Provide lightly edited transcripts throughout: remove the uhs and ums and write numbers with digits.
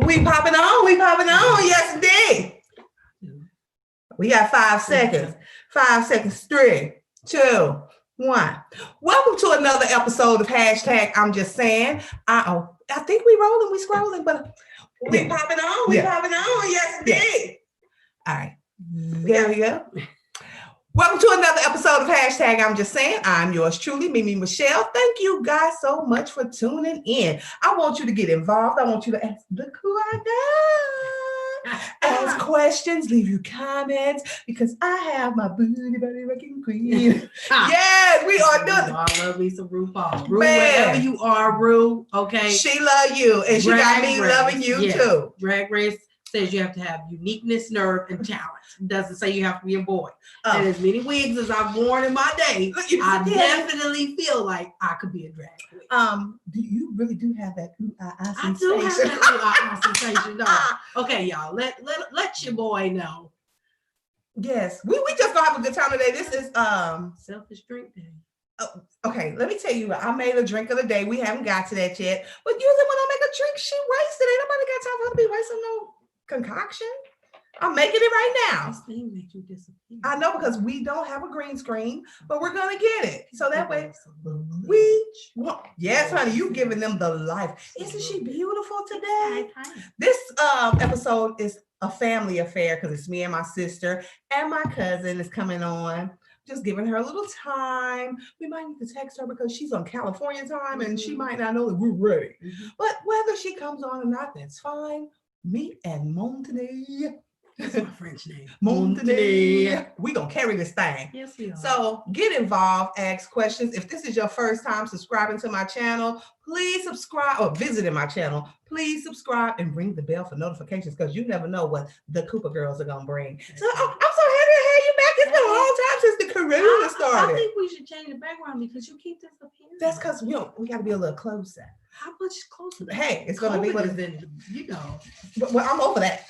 We popping on. We popping on. Yes, indeed. We got 5 seconds. 5 seconds. 3, 2, 1. Welcome to another episode of hashtag I'm Just Saying. I think we rolling, we scrolling, but we popping on. We popping on. Yes, indeed. All right. There we go. Welcome to another episode of hashtag I'm Just Saying. I'm yours truly, MemeMichelle. Thank you guys so much for tuning in. I want you to get involved. I want you to ask, look who I got. Ask questions, leave your comments, because I have my booty buddy wrecking queen. Yes, we are doing. I love me some RuPaul. Ru, wherever you are, Ru, okay? She love you, and she got me loving you too. Drag Race says you have to have uniqueness, nerve, and talent. It doesn't say you have to be a boy. And as many wigs as I've worn in my day, I definitely feel like I could be a drag queen. You really do have that I do have that sensation. No. Okay, y'all, let your boy know. Yes, we just gonna have a good time today. This is selfish drink day. Oh, okay, let me tell you, I made a drink of the day. We haven't got to that yet, but usually when I make a drink, she wastes it. Ain't nobody got time for her to be wasting no concoction. I'm making it right now. This thing makes you disappear. I know, because we don't have a green screen, but we're gonna get it. So that way yes, honey, you giving them the life. Isn't she beautiful today? This episode is a family affair because it's me and my sister, and my cousin is coming on. Just giving her a little time. We might need to text her because she's on California time and she might not know that we're ready. But whether she comes on or not, that's fine. Me and Montina. That's my French name. Montina. We gonna carry this thing. Yes, we are. So get involved, ask questions. If this is your first time subscribing to my channel, please subscribe, or visiting my channel. Please subscribe and ring the bell for notifications, because you never know what the Cooper girls are gonna bring. So I'm so happy to have you back. It's been a long time since the corona started. I think we should change the background because you keep disappearing. That's because we got to be a little closer. How much closer? Hey, it's gonna be what it's been. You know. Well, I'm over that.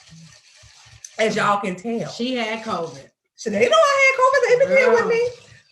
As y'all can tell, she had COVID. So they know I had COVID. They've been here with me.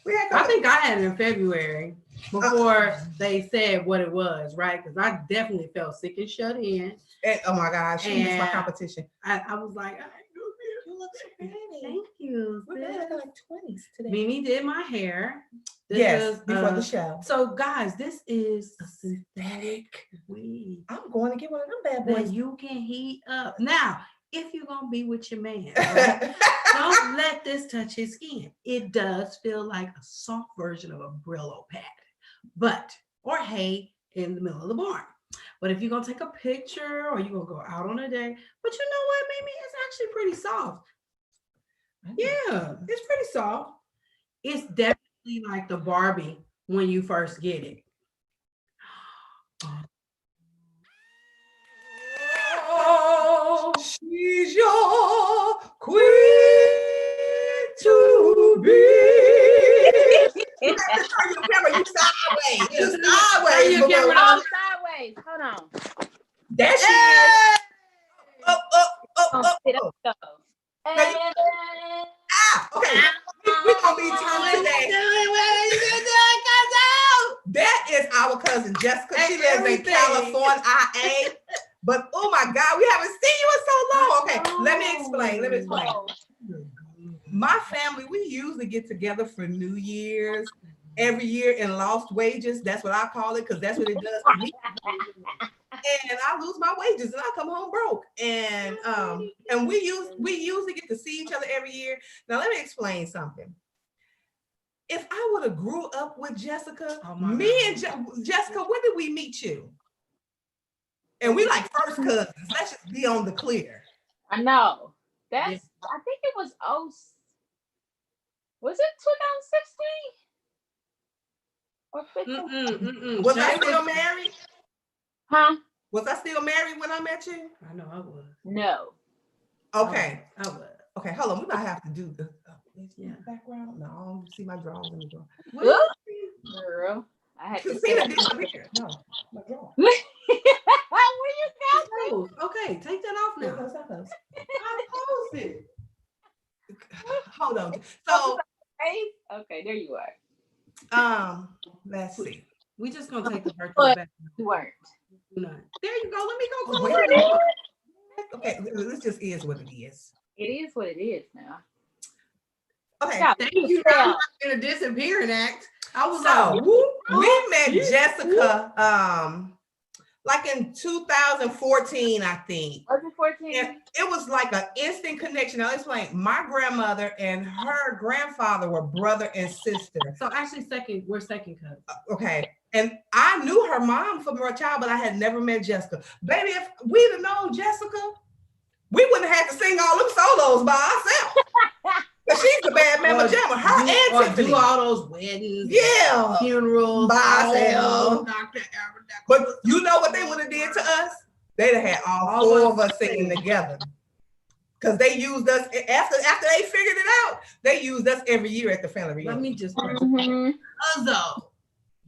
We had COVID. I think I had it in February before they said what it was, right? Because I definitely felt sick and shut in. And, oh my gosh, she was my competition. I was like, you look so pretty. Thank you. We're like 20s today. Mimi did my hair. Yes, before the show. So guys, this is a synthetic weave. I'm going to get one of them bad boys. That you can heat up. Now, if you're gonna be with your man, right, don't let this touch his skin. It does feel like a soft version of a Brillo pad, or hay in the middle of the barn. But if you're gonna take a picture or you're gonna go out on a day, but you know what, Mimi, it's actually pretty soft. Yeah, it's pretty soft. It's definitely like the Barbie when you first get it. She's your queen to be. You have to turn your camera. You sideways. You sideways. Turn your camera on sideways. Hold on. That's it. Up. Okay. We're going to be turning today. That is our cousin Jessica. She lives in California, IA. But oh my God, we haven't seen you in so long. Okay, let me explain. My family, we usually get together for New Year's every year in lost wages. That's what I call it, because that's what it does to me. And I lose my wages and I come home broke. And we usually get to see each other every year. Now let me explain something. If I would have grew up with Jessica, and Jessica, when did we meet you? And we like first cousins. Let's just be on the clear. I know. I think it was was it 2016 or 15? Was I still married? Huh? Was I still married when I met you? I know I was. No. Okay. I was. Okay, hold on. We might have to do the background. No, I don't see my drawers in the drawer. Girl, I had to see the here. No, my drawer. Where you go? Okay, take that off now. I closed it. Hold on. So okay, there you are. Let's see. We just gonna take the virtual back. You weren't. There you go. Let me go. This just is what it is. It is what it is now. Okay. Yeah. Thank you. I'm not in a disappearing act. I was So like, we met Jessica like in 2014, I think. Was it 14? And it was like an instant connection. I'll explain. My grandmother and her grandfather were brother and sister. so actually we're second cousins. Okay. And I knew her mom from her child, but I had never met Jessica. Baby, if we'd have known Jessica, we wouldn't have had to sing all them solos by ourselves. But she's a bad mamma jamma. Her and Tiffany. Do all those weddings, Yeah. funerals, By herself. Dr. But you know what they would have did to us? They'd have had all four of us singing together. Because they used us, after they figured it out, they used us every year at the family reunion. Let me just Mm-hmm.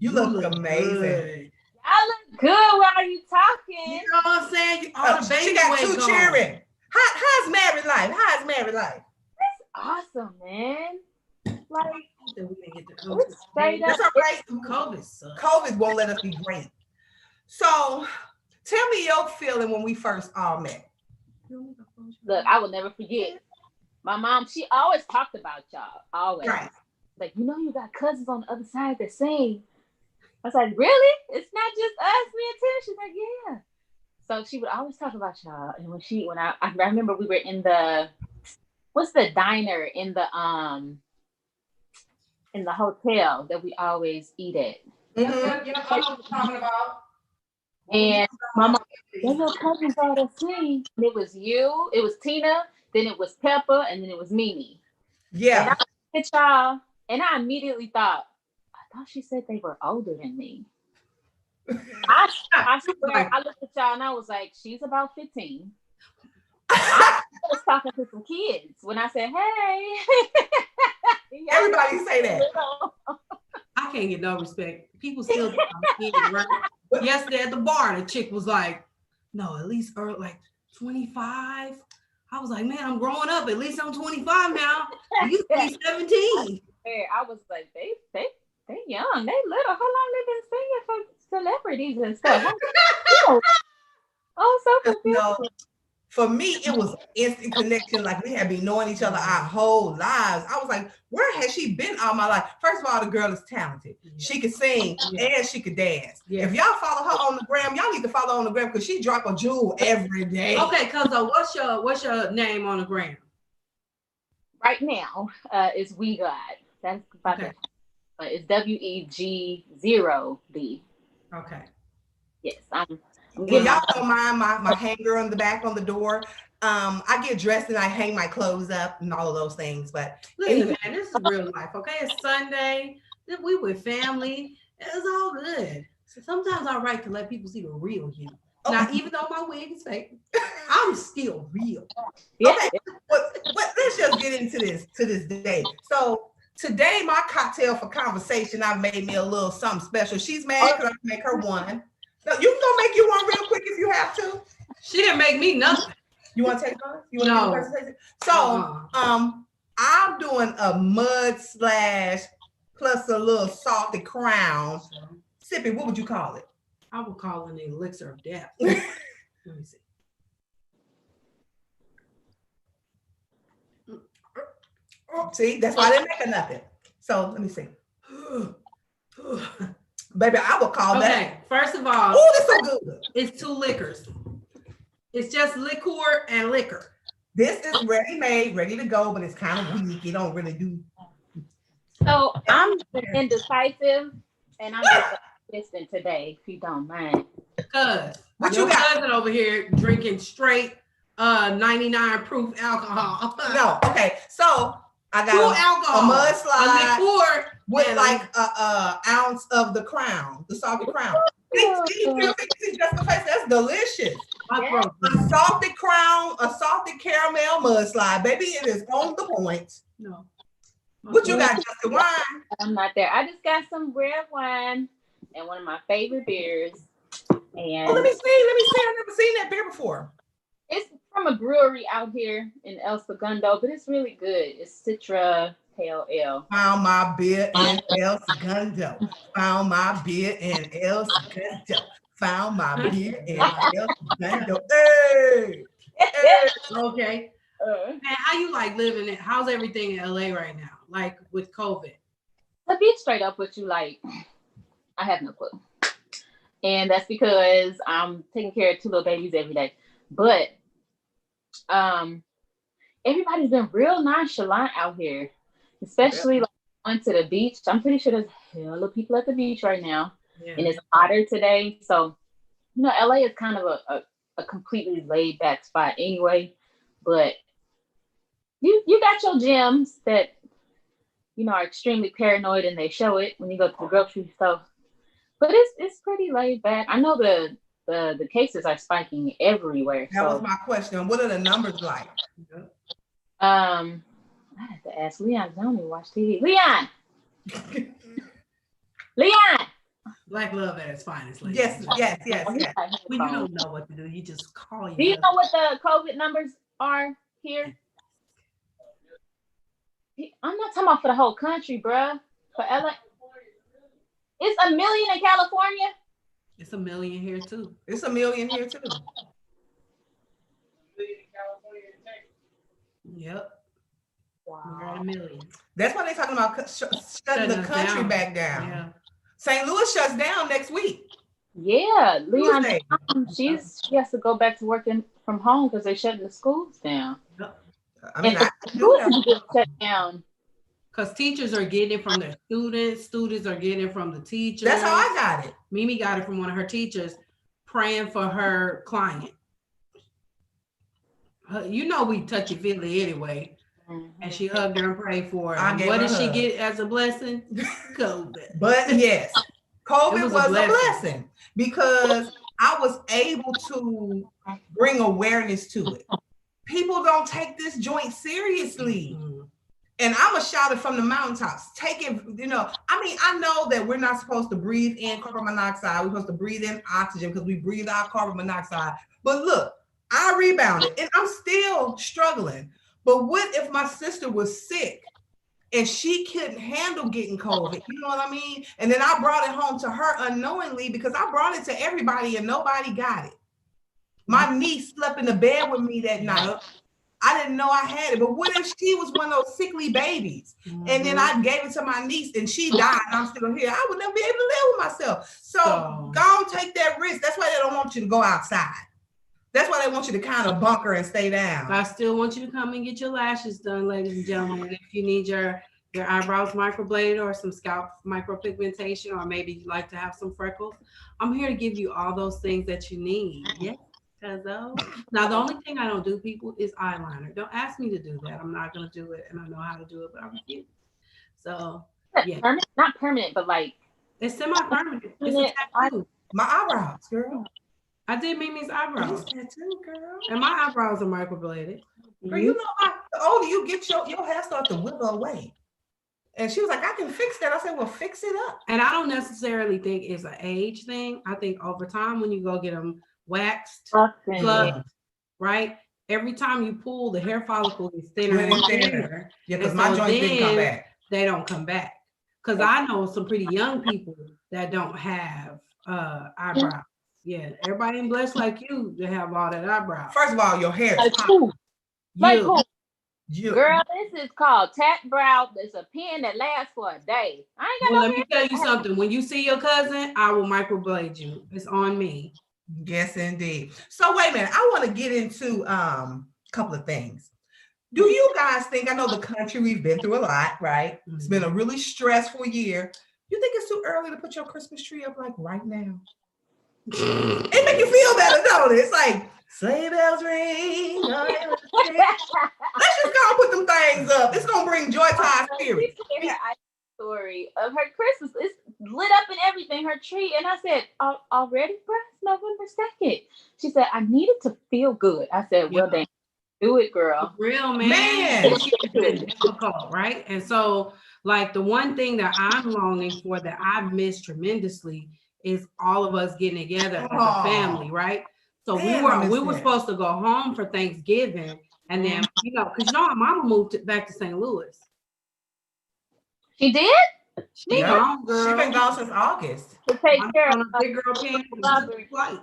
You look amazing. Good. I look good while you talking. You know what I'm saying? All the baby She got weight two gone. cheering. How's married life? How's married life? Awesome, man. Like, That we didn't get to go it's to straight up. That's all right. COVID sucks. COVID won't let us be great. So tell me your feeling when we first all met. Look, I will never forget. My mom, she always talked about y'all. Always. Right. Like, you know, you got cousins on the other side that sing. I was like, really? It's not just us, me and Tina. She's like, yeah. So she would always talk about y'all. And when I remember we were in what's the diner in the hotel that we always eat at. Mm-hmm. You know what I'm talking about? And my mom, their little cousins all that sing. And it was you, it was Tina, then it was Pepper, and then it was Mimi. Yeah. And I looked at y'all, and I immediately thought she said they were older than me. I swear, I looked at y'all and I was like, she's about 15. I was talking to some kids when I said, hey. Everybody say that. I can't get no respect. People still kids, right? Yesterday at the bar, the chick was like, no, at least like 25. I was like, man, I'm growing up. At least I'm 25 now. You used to be 17. I was like, they young, they little. How long they been singing for celebrities and stuff? Oh, so confused. No, for me, it was instant connection. Like we had been knowing each other our whole lives. I was like, where has she been all my life? First of all, the girl is talented. She could sing and she could dance. Yeah. If y'all follow her on the gram, y'all need to follow her on the gram because she drop a jewel every day. Okay, Cuzzo, what's your name on the gram? Right now, it's We God. That's about Okay. It's WEG0D. Okay. Yes, I'm And y'all don't mind my hanger on the back on the door. I get dressed and I hang my clothes up and all of those things. But Listen, man, this is real life. Okay, it's Sunday. We with family. It's all good. So sometimes I write to let people see the real you. Now, even though my wig is fake, I'm still real. yeah. okay, but let's just get into this to this day. So today, my cocktail for conversation, I made me a little something special. She's mad because I make her one. No, you can go make you one real quick if you have to. She didn't make me nothing. You want to take one? You want No. to do the presentation? So, I'm doing a mudslide plus a little salted crown. Sippy, what would you call it? I would call it an elixir of death. Let me see. See, that's why I didn't make her nothing. So let me see. Baby, I would call that. Okay, first of all, Oh, that's so good. it's two liquors. It's just liqueur and liquor. This is ready-made, ready to go, but it's kind of weak. It don't really do. So I'm indecisive, and I'm just distant today, if you don't mind. Cause What your you got? cousin over here drinking straight 99 proof alcohol. No, okay. So I True got a alcohol. mudslide A liqueur with and like a ounce of the crown, the salted crown. See, just the face. That's delicious. my Yeah. throat. A salted crown, a salted caramel mudslide, baby. It is on the point. No. What you got, Justin? Wine? I'm not there. I just got some red wine and one of my favorite beers. And Oh, let me see. I've never seen that beer before. it's from a brewery out here in El Segundo, but it's really good. It's Citra Pale Ale. Found my beer in El Segundo. Found my beer in El Segundo. Found my beer in El Segundo. Hey! Okay. Man, how you like living it? How's everything in LA right now? Like with COVID? To be straight up with you, like, I have no clue. And that's because I'm taking care of 2 little babies every day. But everybody's been real nonchalant out here, especially like going to the beach. I'm pretty sure there's hell of people at the beach right now. Yeah. And it's hotter today. So, LA is kind of a completely laid back spot anyway. But you got your gyms that, are extremely paranoid, and they show it when you go to the grocery store. But it's pretty laid back. I know the cases are spiking everywhere. That was my question. What are the numbers like? I have to ask Leon. I don't even watch TV. Leon. Black love at its finest. Yes. When you don't know what to do, you just call you. Do you know what the COVID numbers are here? I'm not talking about for the whole country, bruh. For LA. It's 1 million in California. It's 1 million here too. It's 1 million here too. Yep. Wow. We're at 1 million. That's why they're talking about shutting the country back down. Yeah. St. Louis shuts down next week. Yeah, Leon, she has to go back to working from home because they're shutting the schools down. I mean, schools get shut down. Because teachers are getting it from their students are getting it from the teachers. That's how I got it. Mimi got it from one of her teachers praying for her client. We touchy-feely anyway. Mm-hmm. And she hugged her and prayed for her. What did she get as a blessing? COVID. But yes, COVID was a blessing because I was able to bring awareness to it. People don't take this joint seriously. Mm-hmm. And I'm going to shout it from the mountaintops. Take it, I know that we're not supposed to breathe in carbon monoxide. We're supposed to breathe in oxygen because we breathe out carbon monoxide. But look, I rebounded and I'm still struggling. But what if my sister was sick and she couldn't handle getting COVID? You know what I mean? And then I brought it home to her unknowingly because I brought it to everybody and nobody got it. My niece slept in the bed with me that night. I didn't know I had it, but what if she was one of those sickly babies? Mm-hmm. And then I gave it to my niece and she died and I'm still here. I would never be able to live with myself. So go and take that risk. That's why they don't want you to go outside. That's why they want you to kind of bunker and stay down. I still want you to come and get your lashes done, ladies and gentlemen. If you need your eyebrows microbladed or some scalp micropigmentation, or maybe you like to have some freckles, I'm here to give you all those things that you need. Yes. Now, the only thing I don't do, people, is eyeliner. Don't ask me to do that. I'm not going to do it, and I know how to do it, but I refuse. So, yeah. Not permanent, but like... It's semi-permanent. It's a tattoo. My eyebrows, girl. I did Mimi's eyebrows. Tattoo, girl. And my eyebrows are microbladed. Girl, the older you get, your hair starts to wither away. And she was like, I can fix that. I said, well, fix it up. And I don't necessarily think it's an age thing. I think over time, when you go get them waxed, plucked, right? Every time you pull, the hair follicle is thinner and thinner. Yeah, because my joints didn't come back. They don't come back. Because I know some pretty young people that don't have eyebrows. Yeah, everybody ain't blessed like you to have all that eyebrow. First of all, your hair is Girl, this is called Tack Brow. It's a pen that lasts for a day. I ain't got let me tell you something. When you see your cousin, I will microblade you. It's on me. Yes, indeed. So wait a minute. I want to get into a couple of things. Do you guys think, I know the country, we've been through a lot, right? Mm-hmm. It's been a really stressful year. You think it's too early to put your Christmas tree up like right now? It make you feel better, don't it? It's like, sleigh bells ring. Let's just go and put them things up. It's going to bring joy to our spirit. Story of her Christmas. It's lit up and everything, her tree. And I said, already, bro? It's November 2nd. She said, I needed to feel good. I said, well, then do it, girl. Real man. It's been difficult, right? And so, like, the one thing that I'm longing for that I've missed tremendously is all of us getting together as a family, right? So we were supposed to go home for Thanksgiving, and then because my mama moved back to St. Louis. She did? She been gone since August. To take care of big girl flight.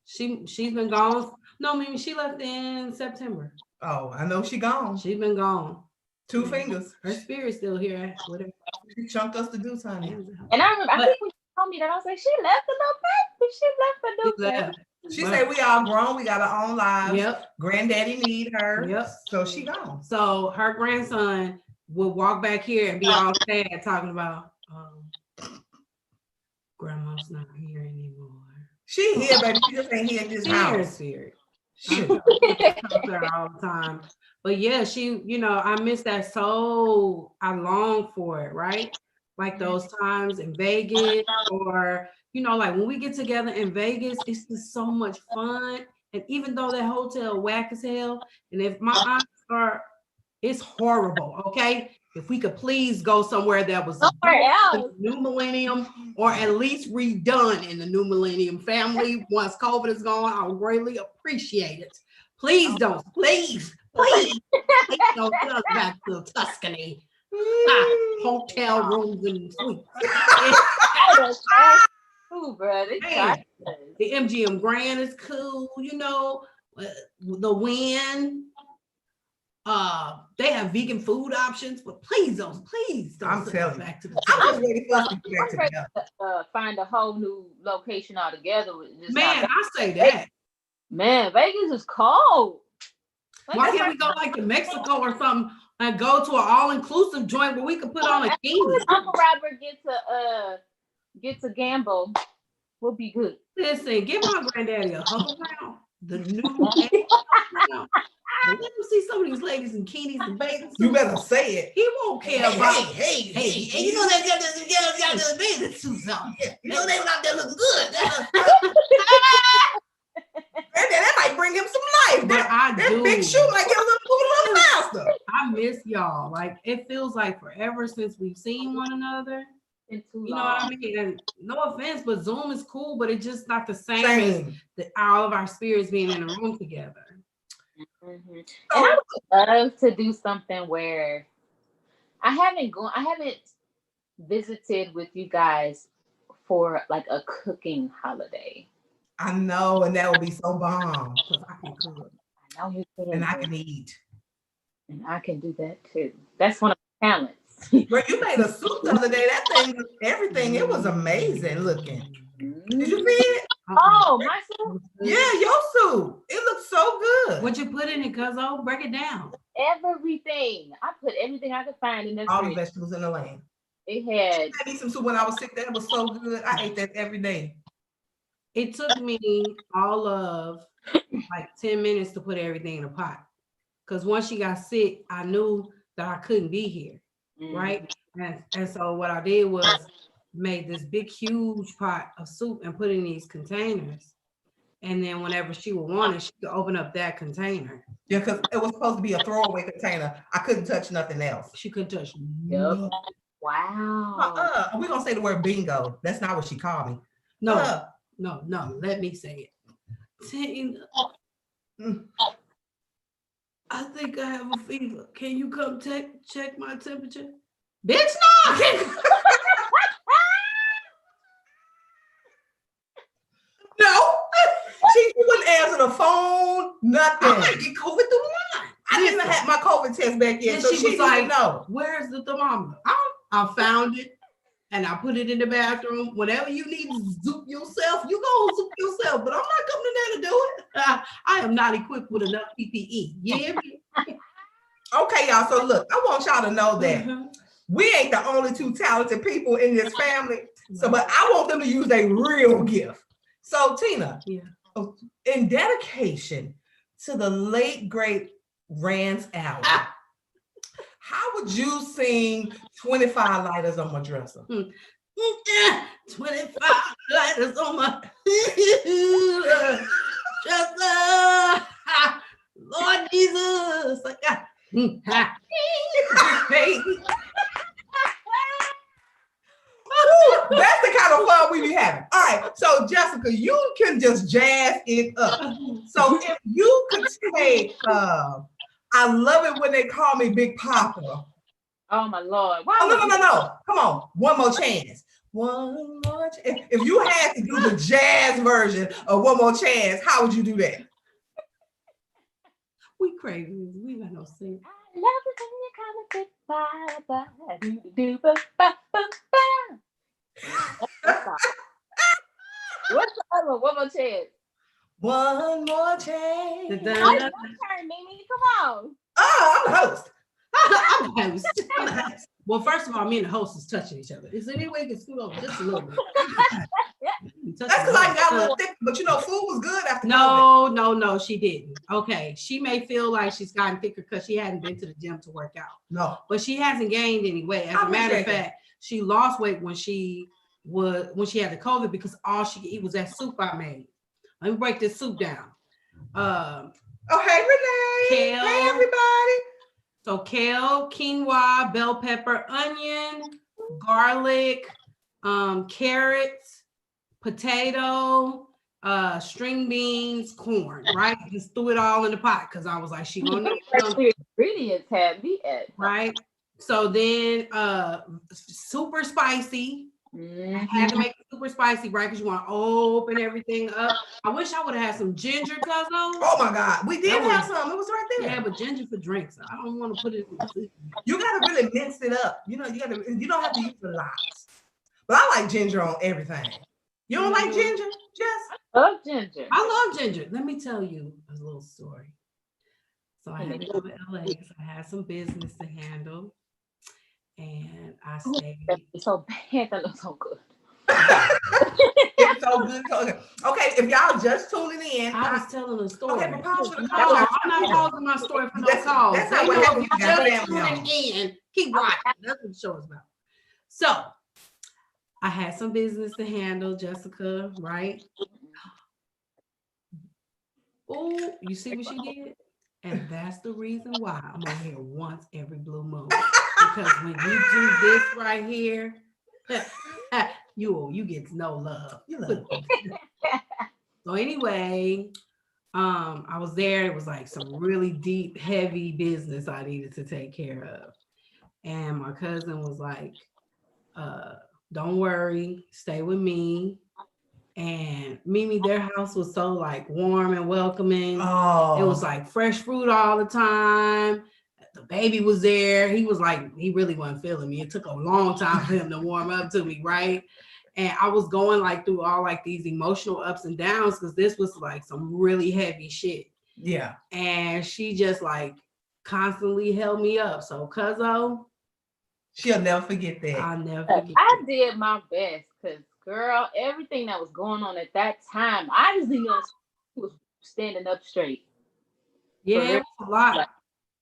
She's been gone No, Mimi, she left in September. Oh, I know she gone. She's been gone. 2 fingers. Her spirit's still here with her. She chunked us to do something. And I remember, I think when you told me that, I was like, she left a little baby. She left a little baby. She said we all grown, we got our own lives. Yep. Granddaddy need her. Yep. So she gone. So her grandson would walk back here and be all sad talking about grandma's not here anymore. She here, baby. She just ain't here in this house. Spirit. I talk to her all the time. But yeah, she, you know, I miss that so I long for it, right? Like those times in Vegas, or you know, like when we get together in Vegas, it's just so much fun. And even though that hotel whack as hell, and if my eyes are, it's horrible. Okay, if we could please go somewhere that was the new millennium, or at least redone in the new millennium family. Once COVID is gone, I would greatly appreciate it. Please don't, please don't send us back to Tuscany. Hotel rooms and suites. Ooh, bro, The MGM Grand is cool, you know. The Wynn. They have vegan food options, but please don't I'm send telling us you. back to the I'm just ready for us to get back together. Find a whole new location altogether. Man, I say that. Man, Vegas is cold. Why can't we go like to Mexico or something and go to an all-inclusive joint where we could put on a bikini? Uncle Robert get to gamble. We'll be good. Listen, give my granddaddy a hug around. The new round. Let him see some of these ladies in bikinis and bathing suits. You better say it. He won't care about. Hey, you know that got the bathing suits on. You know they was out there looking good. And that might bring him some life. That big shoe might get a little faster. I miss y'all. Like it feels like forever since we've seen one another. You know what I mean? And no offense, but Zoom is cool, but it's just not the same as all of our spirits being in a room together. Mm-hmm. And I would love to do something where I haven't visited with you guys for like a cooking holiday. I know, and that would be so bomb because I can cook. I know you can, and I can eat, and I can do that too. That's one of my talents. Bro, you made a soup the other day. That thing, everything, it was amazing looking. Did you see it? Oh, my soup? Yeah, your soup. It looks so good. What you put in it, cuzzo? Break it down. Everything. I put everything I could find in this. All the vegetables in the land. It had. I ate some soup when I was sick. That was so good. I ate that every day. It took me all of like 10 minutes to put everything in a pot. Because once she got sick, I knew that I couldn't be here. Right? And so what I did was made this big, huge pot of soup and put in these containers. And then whenever she would want it, she could open up that container. Yeah, because it was supposed to be a throwaway container. I couldn't touch nothing else. She couldn't touch nothing. Wow. We're going to say the word bingo. That's not what she called me. No, let me say it. Tina, I think I have a fever. Can you come check my temperature? Bitch, no! No. She wouldn't answer the phone, nothing. I might get COVID through the line. I didn't have my COVID test back yet, so she was like, "No, where's the thermometer?" I found it, and I put it in the bathroom. Whenever you need to zoop yourself, you go zoop yourself. But I'm not coming in there to do it. I am not equipped with enough PPE. Yeah. Okay, y'all. So look, I want y'all to know that we ain't the only two talented people in this family. So, but I want them to use their real gift. So, Tina, in dedication to the late great Rance Allen, how would you sing 25 lighters on my dresser? 25 lighters on my dresser. Lord Jesus. That's the kind of fun we be having. All right, so Jessica, you can just jazz it up. So if you could take, I love it when they call me Big Papa. Oh my Lord! No! Come on, one more chance. One more chance. If you had to do the jazz version of One More Chance, how would you do that? We crazy. We got no sense. I love it when you come and say bye bye. Do ba ba ba ba. That's all. What's the other one? One more chance. One more chance. The Oh, dun- it's your turn, Mimi. Come on. Oh, I'm the host. I'm the host. I'm the host. Well, first of all, me and the host is touching each other. Is there any way you can scoot over just a little bit? That's because I got a little thick, but food was good after COVID. No, she didn't. Okay, she may feel like she's gotten thicker because she hadn't been to the gym to work out. No, but she hasn't gained any weight. As a matter of fact, she lost weight when she had the COVID because all she could eat was that soup I made. Let me break this soup down. Oh, hey, Renee. Kale. Hey, everybody. So kale, quinoa, bell pepper, onion, garlic, carrots, potato, string beans, corn, right? Just threw it all in the pot because I was like, she gonna need some ingredients had me at. Right. So then super spicy. I had to make it super spicy, right? Because you want to open everything up. I wish I would have had some ginger, cuzzo. Oh my God. We did have some. It was right there. Yeah, but ginger for drinks. I don't want to put it in. You gotta really mince it up. You don't have to use a lot. But I like ginger on everything. You don't like ginger? Jess? I love ginger. I love ginger. Let me tell you a little story. So I had to go to LA because I had some business to handle. And I stayed. It's so bad. That looks so good. It's so good. Okay, if y'all just tuning in, I was telling a story. Okay, but pause for the call. No, I'm not pausing my story for no calls. That's not what happened. You just tuning in. Keep watching. That's what the show is about. So I had some business to handle, Jessica, right? Oh, you see what she did? And that's the reason why I'm on here once every blue moon. Because when you do this right here, you get no love. You love. So anyway, I was there. It was like some really deep, heavy business I needed to take care of. And my cousin was like, don't worry, stay with me. And Mimi, their house was so like warm and welcoming. Oh. It was like fresh fruit all the time. The baby was there. He was like, he really wasn't feeling me. It took a long time for him to warm up to me, right? And I was going like through all like these emotional ups and downs because this was like some really heavy shit. Yeah. And she just like constantly held me up. So cuzzo, she'll never forget that. I'll never forget. I did my best because girl, everything that was going on at that time, I just didn't know she was standing up straight. Yeah, it was a lot.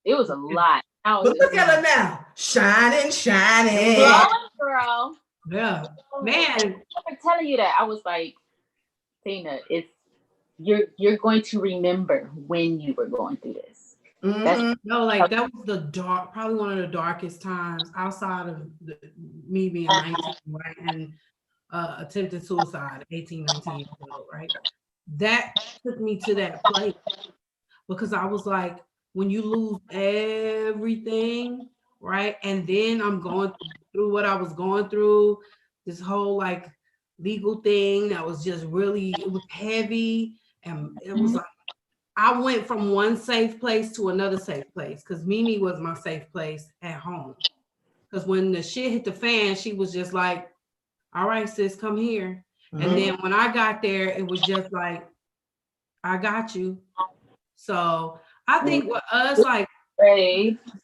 It was a lot. But look at her now, shining. Glowing, girl. Yeah, man. I'm telling you that. I was like, Tina, you're going to remember when you were going through this. Mm-hmm. No, like that was probably one of the darkest times outside of me being 19, right? And attempted suicide, 18, 19 years old, right? That took me to that place because I was like, when you lose everything, right? And then I'm going through what I was going through, this whole like legal thing that was just really, it was heavy. And it was like, I went from one safe place to another safe place because Mimi was my safe place at home. Because when the shit hit the fan, she was just like, all right, sis, come here. Mm-hmm. And then when I got there, it was just like, I got you. So I think with us, like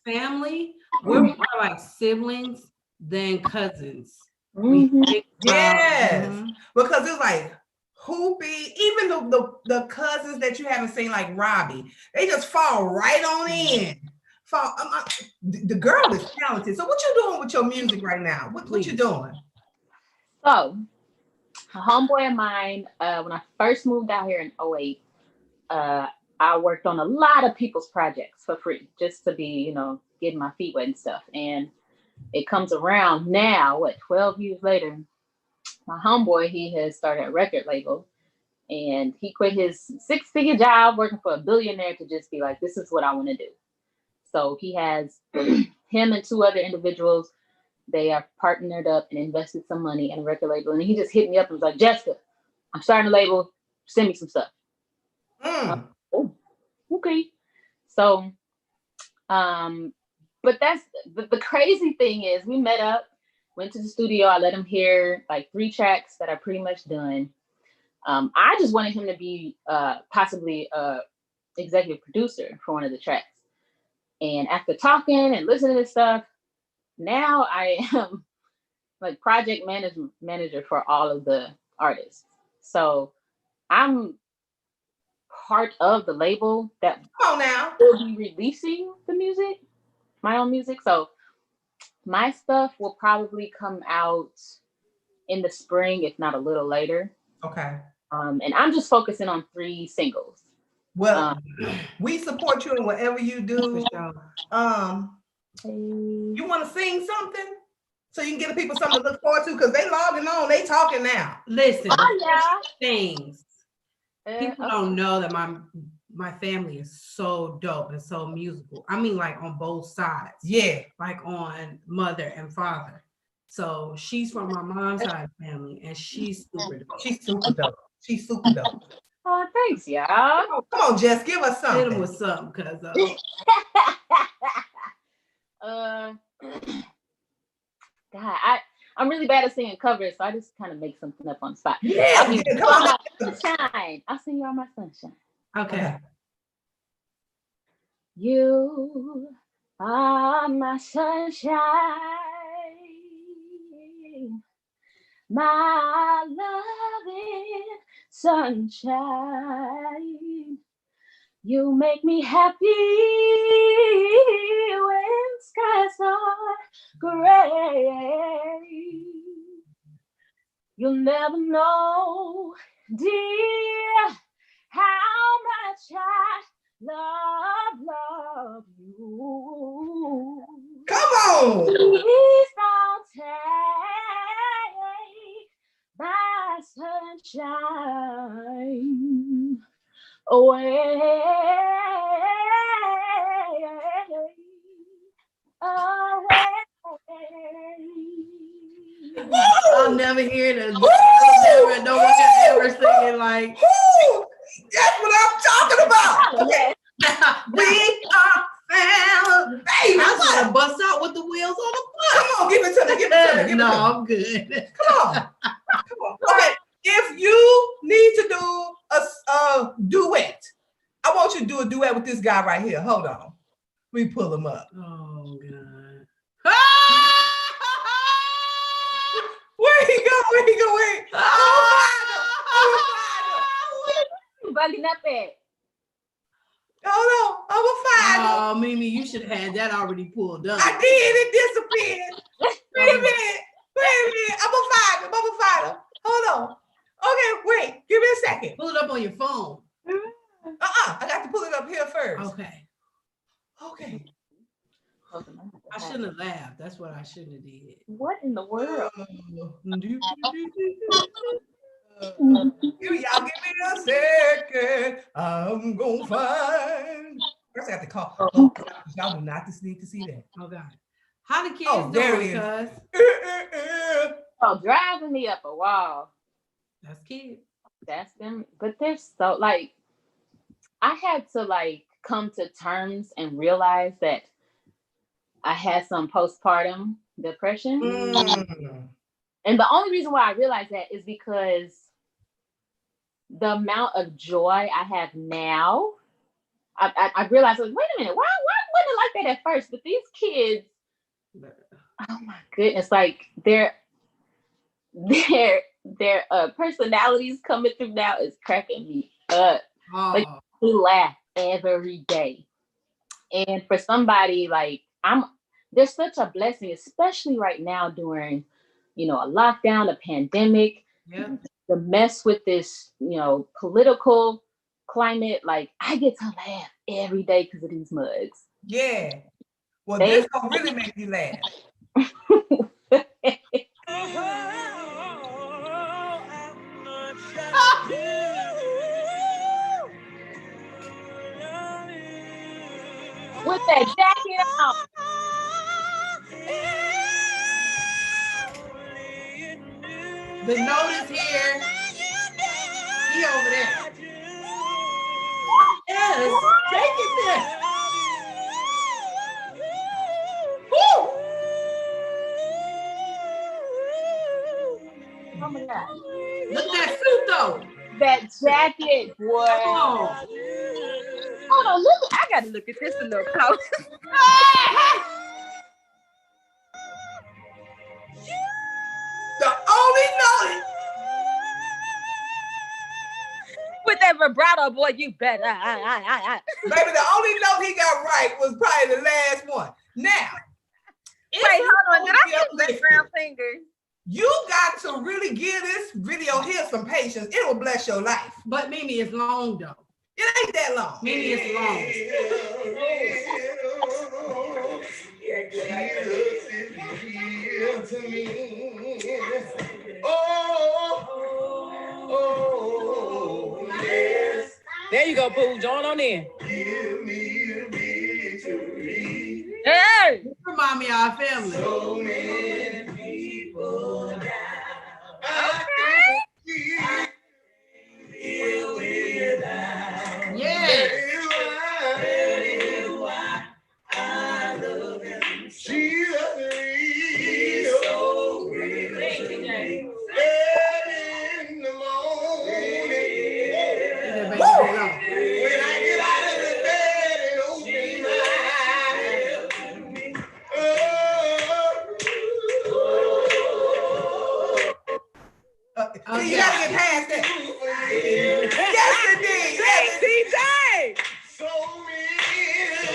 family, we're more like siblings than cousins. Mm-hmm. Yes, because it's like Hoopy, even the cousins that you haven't seen, like Robbie, they just fall right on in. The girl is talented. So what you doing with your music right now? What you doing? So, a homeboy of mine, when I first moved out here in 2008, I worked on a lot of people's projects for free, just to be, getting my feet wet and stuff. And it comes around now, 12 years later, my homeboy, he has started a record label and he quit his 6-figure job working for a billionaire to just be like, this is what I want to do. So he has him and 2 other individuals. They are partnered up and invested some money in a record label. And he just hit me up and was like, Jessica, I'm starting a label. Send me some stuff. Oh, okay. So, but that's the crazy thing is we met up, went to the studio. I let him hear like 3 tracks that are pretty much done. I just wanted him to be possibly executive producer for one of the tracks. And after talking and listening to this stuff, now I am like project manager for all of the artists. So I'm part of the label that Come on now. will be releasing the music, my own music. So my stuff will probably come out in the spring, if not a little later. Okay. And I'm just focusing on 3 singles. Well, we support you in whatever you do. You want to sing something so you can give the people something to look forward to because they logging on, they talking now. Listen, yeah. things. People don't know that my family is so dope and so musical. I mean, like on both sides. Yeah. Like on mother and father. So she's from my mom's side of the family, and she's super dope. She's super dope. She's super dope. Oh, thanks, y'all. Come on, Jess, give us something. Hit them with something, cause God, I'm really bad at singing covers, so I just kind of make something up on the spot. Yeah, I'll sing come on. Sunshine. I'll sing you all my sunshine. okay. You are my sunshine, my loving sunshine. You make me happy when skies are gray. You'll never know, dear, how much I love you. Come on. Please don't take my sunshine away. I'll never hear this. No one can ever sing it like. Woo! That's what I'm talking about. Okay. We are family. Baby, I was gonna bust out with the wheels on the bus. Come on, give it to me. Give it to me. No, I'm good. Come on. Come on. Okay. If you need to do a duet, I want you to do a duet with this guy right here. Hold on. We pull him up. Oh God. Where he go? Where he go? Where? Bugging up it. Hold on. I'm gonna find him. Oh, Mimi, you should have had that already pulled up. I did. It disappeared. Wait a minute. I'm gonna find him. Hold on. Okay, wait. Give me a second. Pull it up on your phone. I got to pull it up here first. Okay. I shouldn't have laughed. That's what I shouldn't have did. What in the world? Y'all give me a second. I'm gonna find. First, I got to call. Oh, y'all do not need to see that. Oh God. How the kids there doing, it cuz? Oh, driving me up a wall. That's kids. That's them. But they're so like, I had to like come to terms and realize that I had some postpartum depression. And the only reason why I realized that is because the amount of joy I have now, I realized, like, wait a minute, why wasn't it like that at first? But these kids, oh my goodness, like their personalities coming through now is cracking me up. Like we laugh every day. And for somebody like there's such a blessing, especially right now during, a lockdown, a pandemic, the mess with this, political climate. Like I get to laugh every day because of these mugs. Yeah. Well, this gonna really make you laugh. With that jacket on. The note is here. He over there. Yes, take it there. jacket, boy. Oh. Hold on, look. I gotta look at this a little close. The only note. With that vibrato, boy, you better. Baby, the only note he got right was probably the last one. Now, Wait, hold on. Did I get uplifted, background fingers? you got to really give this video here some patience. It will bless your life. But Mimi is long though. It ain't that long. Mimi is long. There you go, Pooh. Join on in. Hey! Remind me of our family. So many people down. Yeah. See, you gotta get past that. Yes, indeed.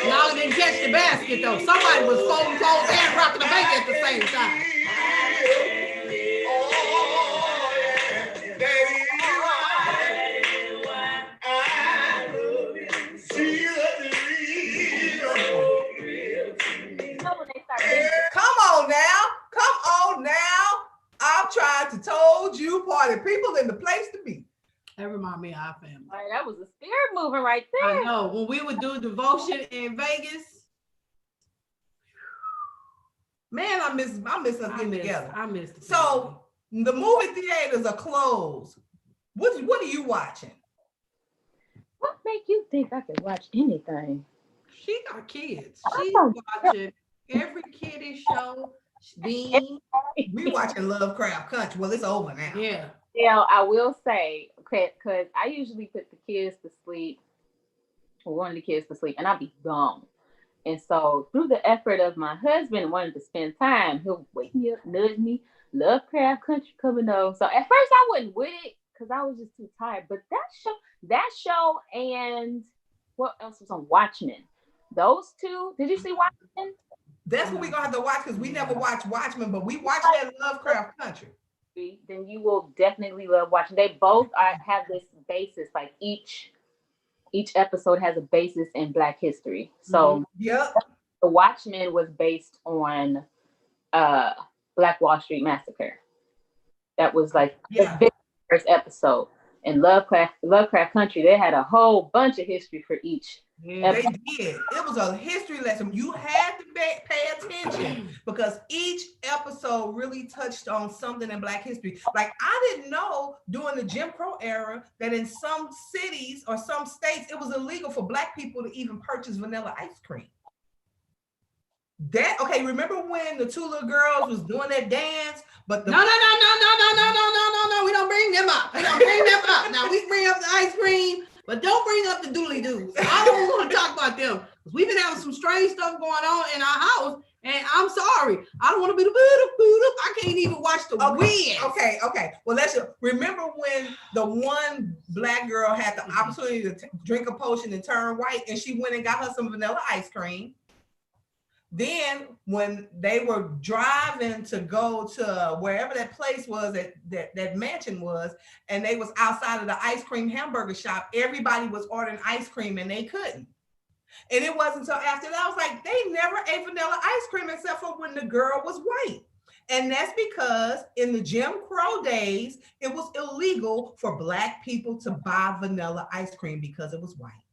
Y'all didn't catch the basket though. Somebody was folding clothes and rocking the bank at the same time. Come on now. Come on now. I'm trying to told you party people in the place to be. That remind me of our family. All right, that was a spirit moving right there. I know. When we would do devotion in Vegas, Man, I miss us getting together. I missed it. So the movie theaters are closed. What are you watching? What make you think I could watch anything? She got kids. She's watching every kiddie show. Bean. We watching Lovecraft Country. Well, it's over now. Yeah. Yeah, I will say, because I usually put the kids to sleep, or one of the kids to sleep, and I'll be gone. And so through the effort of my husband wanting to spend time, he'll wake me up, nudge me, Lovecraft Country coming on. So at first I wasn't with it because I was just too tired. But that show and what else was on Watchmen? Those two. Did you see Watchmen? That's what we're gonna have to watch because we never watched Watchmen, but we watched that Lovecraft Country. Then you will definitely love watching. They both have this basis, like each episode has a basis in Black history. So Yep. The Watchmen was based on Black Wall Street Massacre. That was like the very first episode. In Lovecraft Country, they had a whole bunch of history for each. Yeah, they did. It was a history lesson. You had to pay attention because each episode really touched on something in Black history. Like I didn't know during the Jim Crow era that in some cities or some states it was illegal for Black people to even purchase vanilla ice cream. Remember when the two little girls was doing that dance? But No. We don't bring them up. Now we bring up the ice cream, but don't bring up the dooley doos. I don't want to talk about them. We've been having some strange stuff going on in our house, and I'm sorry. I don't want to be the I can't even watch the wind. Okay. Well, let's remember when the one Black girl had the opportunity to drink a potion and turn white, and she went and got her some vanilla ice cream. Then when they were driving to go to wherever that place was, that mansion was, and they was outside of the ice cream hamburger shop, everybody was ordering ice cream and they couldn't. And it wasn't until after that, I was like, they never ate vanilla ice cream except for when the girl was white. And that's because in the Jim Crow days, it was illegal for Black people to buy vanilla ice cream because it was white.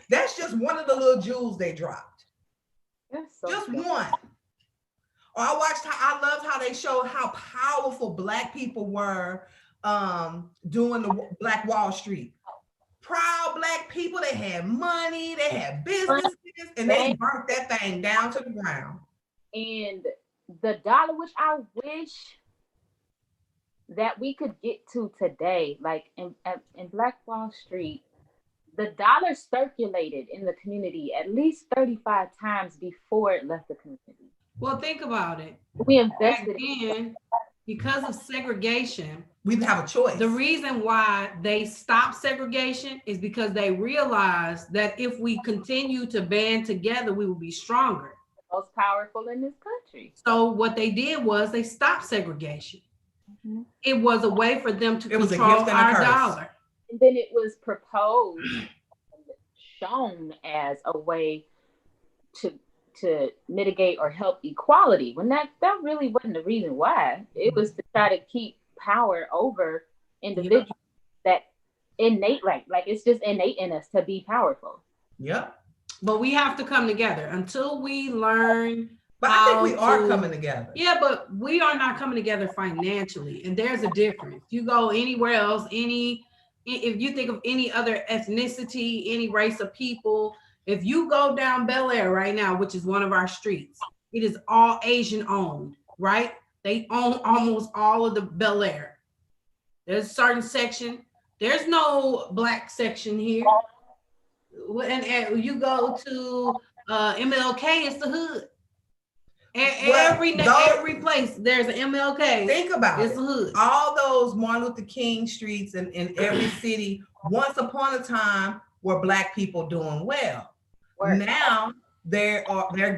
That's just one of the little jewels they dropped. So just good. one. Or I loved how they showed how powerful Black people were doing the Black Wall Street. Proud Black people, they had money, they had businesses, and they burnt that thing down to the ground. And the dollar, which I wish that we could get to today, like in Black Wall Street, the dollar circulated in the community at least 35 times before it left the community. Well, think about it. We invested Again, because of segregation, We didn't have a choice. the reason why they stopped segregation is because they realized that if we continue to band together, we will be stronger. most powerful in this country. So what they did was they stopped segregation. Mhm. It was a way for them to It was a control gift and a our curse. dollar. And then it was proposed and shown as a way to mitigate or help equality, when that really wasn't the reason why. It was to try to keep power over individuals that innate, like it's just innate in us to be powerful. Yep. But we have to come together until we learn. But I think we how are to- coming together. Yeah, but we are not coming together financially, and there's a difference. You go anywhere else, if you think of any other ethnicity, any race of people, if you go down Bel Air right now, which is one of our streets, it is all Asian owned, right? They own almost all of the Bel Air. There's a certain section. There's no black section here. And you go to MLK, it's the hood. Every place there's an MLK. Think about It's it. the hood. All those Martin Luther King streets in every city, once upon a time, were Black people doing well. Word. Now they're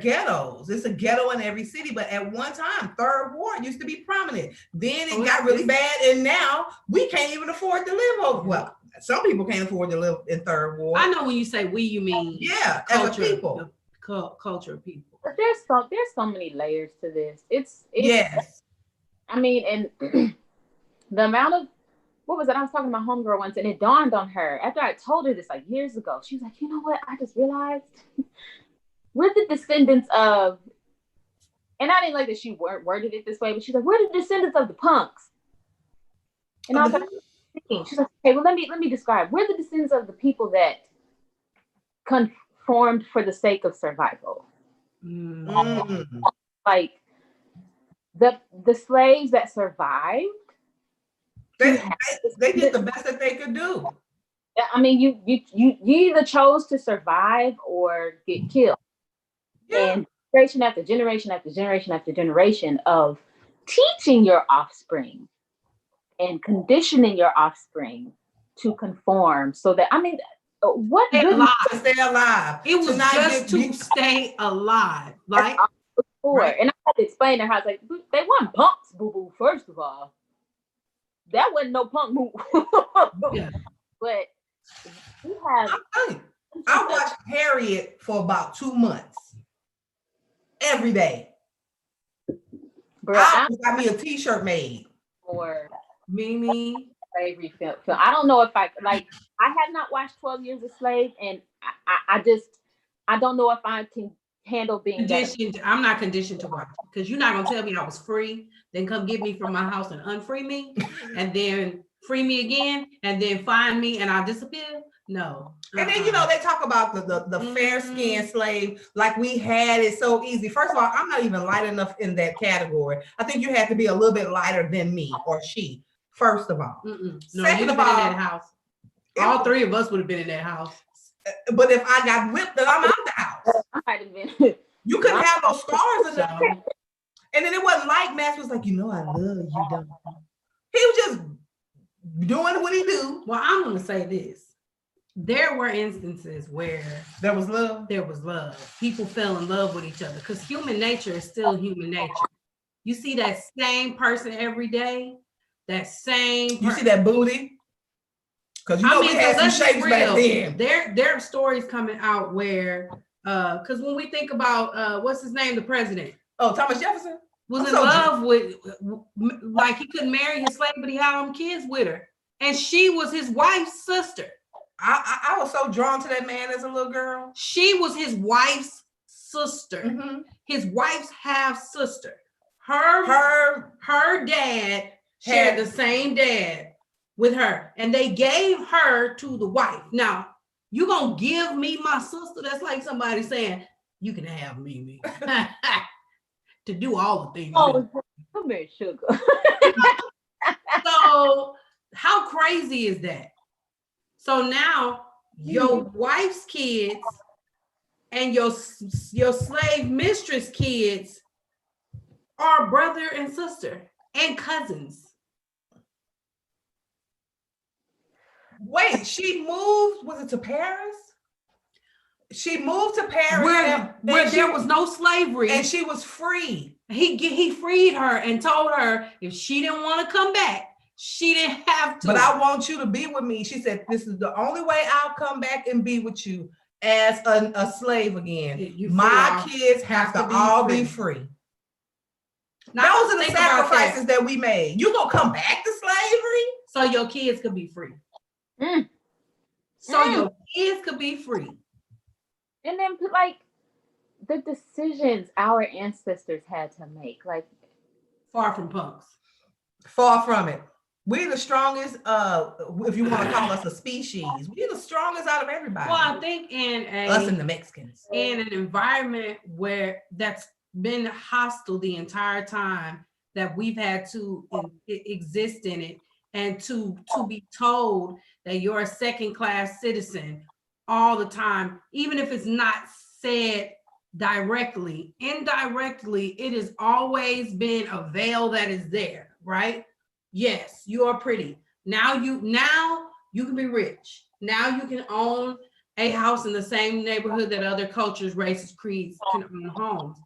ghettos. It's a ghetto in every city, but at one time, Third Ward used to be prominent. Then it got really bad, and now we can't even afford to live over. Well, some people can't afford to live in Third Ward. I know when you say we, you mean As a people. Culture of people. But there's so many layers to this. It's Yes. I mean, and the amount of, what was it? I was talking to my homegirl once, and it dawned on her after I told her this like years ago. She was like, you know what? I just realized we're the descendants of, and I didn't like that she worded it this way, but she's like, we're the descendants of the punks. And I was like, she's like, okay, well, let me describe. We're the descendants of the people that conformed for the sake of survival. Mm. Like the slaves that survived. They did the best that they could do. I mean, you either chose to survive or get killed. Yeah. And generation after generation after generation after generation of teaching your offspring and conditioning your offspring to conform, so that, I mean, what Stay good alive. To stay alive. It was not just get- to stay alive. Like, for? Right. And I had to explain to her, I was like, they weren't punks, boo-boo, first of all. That wasn't no punk move. yeah. But we have, I'm telling you, I watched Harriet for about 2 months. Every day. bro, I I'm got me a t-shirt made. for Mimi. slavery film. I don't know if I have not watched 12 Years a Slave, and I don't know if I can handle being that. Conditioned. I'm not conditioned to watch because you're not gonna tell me I was free, then come get me from my house and unfree me, and then free me again, and then find me and I'll disappear. No. And then, they talk about the fair skinned slave, like we had it so easy. First of all, I'm not even light enough in that category. I think you have to be a little bit lighter than me or she, first of all. No, Second you'd have been of in all, that house. All three of us would have been in that house. But if I got whipped, then I'm out the house. I might have been. You couldn't have no scars in there. So, And then it wasn't like Max was like, I love you, don't. He was just doing what he do. well, I'm gonna say this. There were instances where There was love. there was love. People fell in love with each other because human nature is still human nature. You see that same person every day, that same You see that booty? Because we had some let's be shapes back then. There are stories coming out where because when we think about what's his name, the president Oh, Thomas Jefferson? was I'm in so love with, like, he couldn't marry his slave, but he had them kids with her, and she was his wife's sister. I was so drawn to that man as a little girl. She was his wife's sister, Mm-hmm. his wife's half sister. Her dad shared the same dad with her, and they gave her to the wife. Now, you gonna give me my sister? That's like somebody saying, you can have me to do all the things. Oh, come here, sugar. So how crazy is that? So now your wife's kids and your slave mistress kids are brother and sister and cousins. Wait, she moved, was it to Paris? She moved to Paris where there was no slavery. And she was free. He freed her and told her if she didn't want to come back, she didn't have to. But I want you to be with me. She said, this is the only way I'll come back and be with you as a slave again. My kids have to all be free. Now, those are the sacrifices that we made. You gonna come back to slavery? So your kids could be free. Your kids could be free. And then like the decisions our ancestors had to make, like far from punks. Far from it. We're the strongest, if you want to call us a species. We're the strongest out of everybody. Well, I think us and the Mexicans. In an environment where that's been hostile the entire time that we've had to exist in it, and to be told that you're a second-class citizen all the time, even if it's not said directly, indirectly, it has always been a veil that is there, right? Yes, you are pretty. Now you can be rich. Now you can own a house in the same neighborhood that other cultures, races, creeds can own homes.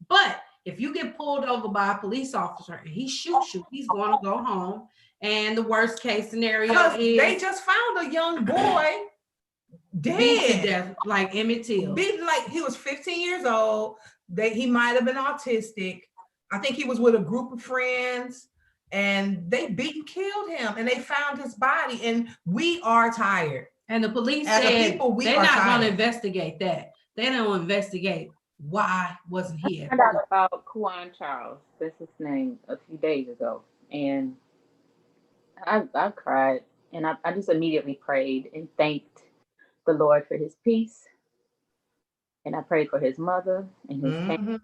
But if you get pulled over by a police officer and he shoots you, he's going to go home. And the worst case scenario is they just found a young boy dead, beat to death, like Emmett Till. Beat, like he was 15 years old. He might have been autistic. I think he was with a group of friends, and they beat and killed him. And they found his body. And we are tired. And the police As said people, they're not going to investigate that. They don't investigate why wasn't he. I found out about Kahlu'a Charles. That's his name a few days ago, and I cried, and I just immediately prayed and thanked the Lord for his peace. And I prayed for his mother and his family,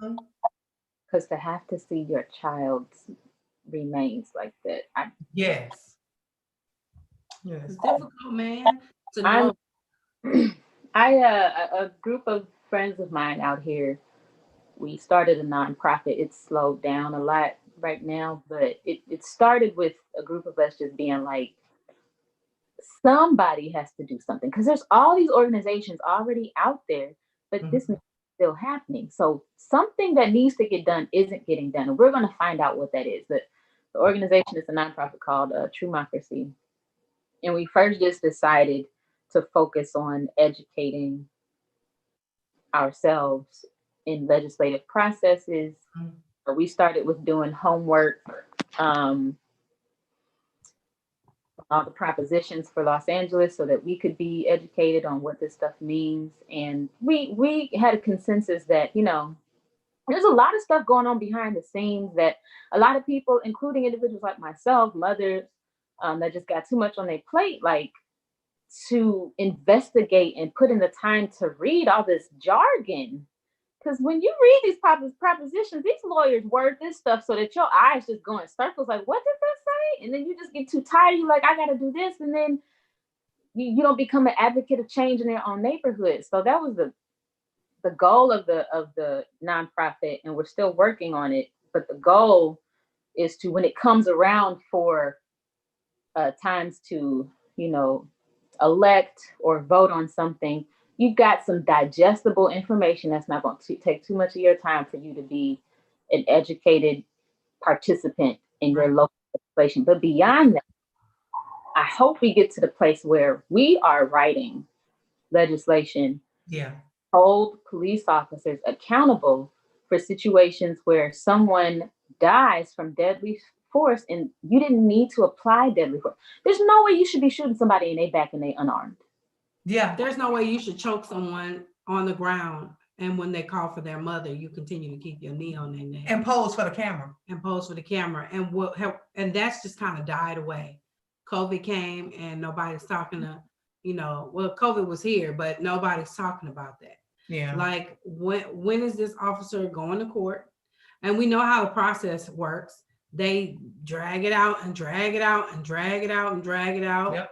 because to have to see your child's remains like that. Yes. It's difficult, man. To know. A group of friends of mine out here, we started a nonprofit. It's slowed down a lot right now, but it started with a group of us just being like, somebody has to do something, because there's all these organizations already out there, but this is still happening. So something that needs to get done isn't getting done, and we're going to find out what that is. But the organization is a nonprofit called Trumocracy, and we first just decided to focus on educating ourselves in legislative processes. We started with doing homework, all the propositions for Los Angeles, so that we could be educated on what this stuff means. And we had a consensus that, there's a lot of stuff going on behind the scenes that a lot of people, including individuals like myself, mothers, that just got too much on their plate, like, to investigate and put in the time to read all this jargon. Because when you read these propositions, these lawyers word this stuff so that your eyes just go in circles, like, what did that say? And then you just get too tired. You're like, I got to do this. And then you don't become an advocate of change in their own neighborhood. So that was the goal of the nonprofit, and we're still working on it. But the goal is to, when it comes around for times to, elect or vote on something, you got some digestible information that's not going to take too much of your time for you to be an educated participant in your local legislation. But beyond that, I hope we get to the place where we are writing legislation, hold police officers accountable for situations where someone dies from deadly force and you didn't need to apply deadly force. There's no way you should be shooting somebody in their back and they unarmed. Yeah, there's no way you should choke someone on the ground, and when they call for their mother, you continue to keep your knee on their neck and pose for the camera. And that's just kind of died away. COVID came and nobody's talking to, COVID was here, but nobody's talking about that. Yeah. Like when is this officer going to court? And we know how the process works. they drag it out and drag it out and drag it out and drag it out Yep.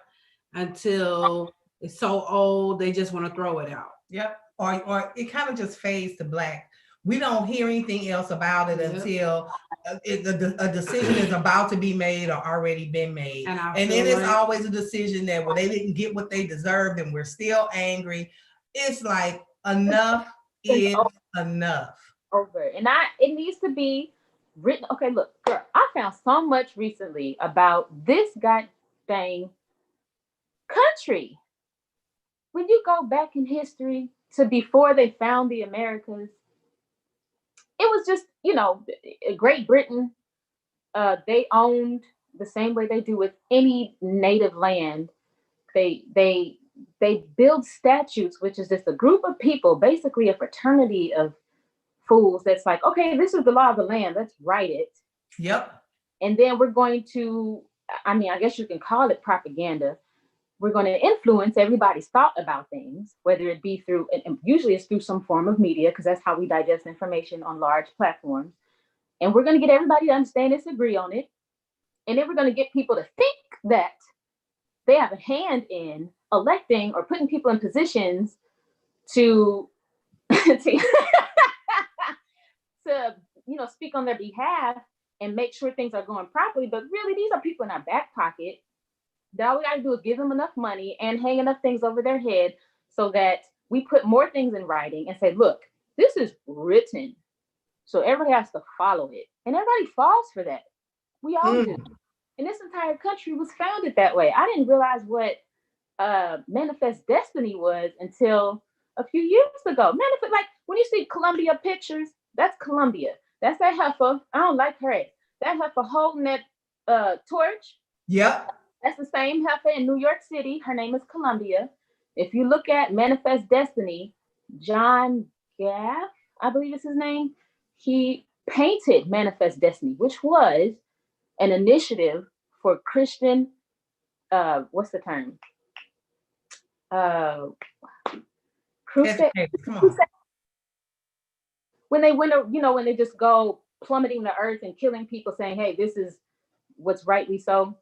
until it's so old they just want to throw it out. Yep. Or it kind of just fades to black. We don't hear anything else about it until a decision is about to be made or already been made. And then it's always a decision that, well, they didn't get what they deserved and we're still angry. It's like enough is enough. Over. And it needs to be written. Okay, look, girl, I found so much recently about this goddamn country. When you go back in history to before they found the Americas, it was just, Great Britain, they owned the same way they do with any native land. They build statutes, which is just a group of people, basically a fraternity of fools that's like, okay, this is the law of the land, let's write it. Yep. And then we're going to, I guess you can call it propaganda. We're going to influence everybody's thought about things, whether it be through, and usually it's through some form of media, because that's how we digest information on large platforms. And we're going to get everybody to understand this, agree on it. And then we're going to get people to think that they have a hand in electing or putting people in positions to speak on their behalf and make sure things are going properly. But really, these are people in our back pocket that all we got to do is give them enough money and hang enough things over their head so that we put more things in writing and say, look, this is written. So everybody has to follow it. And everybody falls for that. We all do. And this entire country was founded that way. I didn't realize what Manifest Destiny was until a few years ago. Manifest, like when you see Columbia pictures, that's Columbia. That's that heifer. I don't like her. That heifer holding that torch. Yep. That's the same heifer in New York City. Her name is Columbia. If you look at Manifest Destiny, John Gaff, I believe is his name, he painted Manifest Destiny, which was an initiative for Christian, what's the term? Crusade. Come on. When they went, when they just go plummeting the earth and killing people, saying, hey, this is what's rightly so.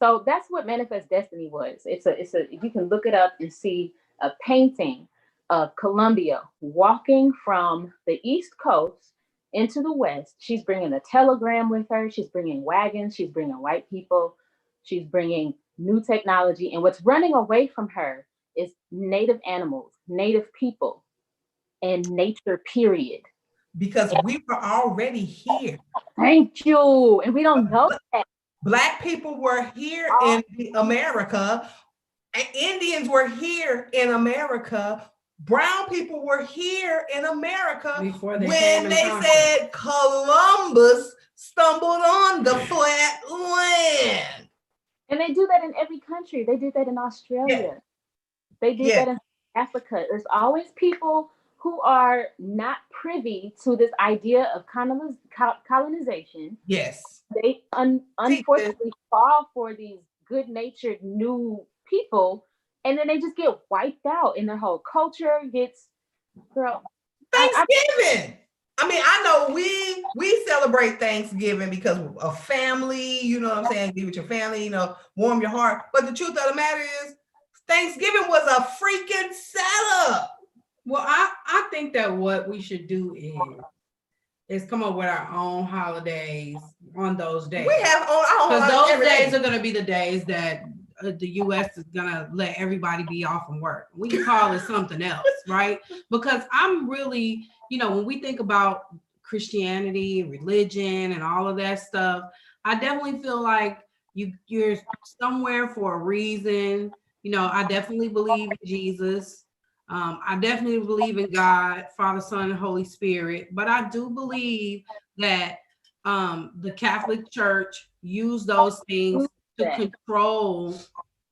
So that's what Manifest Destiny was. It's a you can look it up and see a painting of Columbia walking from the East Coast into the West. She's bringing a telegram with her. She's bringing wagons. She's bringing white people. She's bringing new technology. And what's running away from her is native animals, native people, and nature, period. Because we were already here. Thank you. And we don't know that. Black people were here in America. Indians were here in America. Brown people were here in America before when they said Columbus stumbled on the flat land. And they do that in every country. They did that in Australia. Yeah. They did that in Africa. There's always people who are not privy to this idea of colonization. Yes. They unfortunately fall for these good-natured new people, and then they just get wiped out, and their whole culture gets, girl. Thanksgiving. I know we celebrate Thanksgiving because of family, you know what I'm saying? Be with your family, warm your heart. But the truth of the matter is, Thanksgiving was a freaking setup. Well, I think that what we should do is come up with our own holidays on those days. We have our own because those days are going to be the days that the U.S. is going to let everybody be off from work. We can call it something else, right? Because I'm really, when we think about Christianity, religion, and all of that stuff, I definitely feel like you're somewhere for a reason. I definitely believe in Jesus. I definitely believe in God, Father, Son, and Holy Spirit. But I do believe that the Catholic Church used those things to control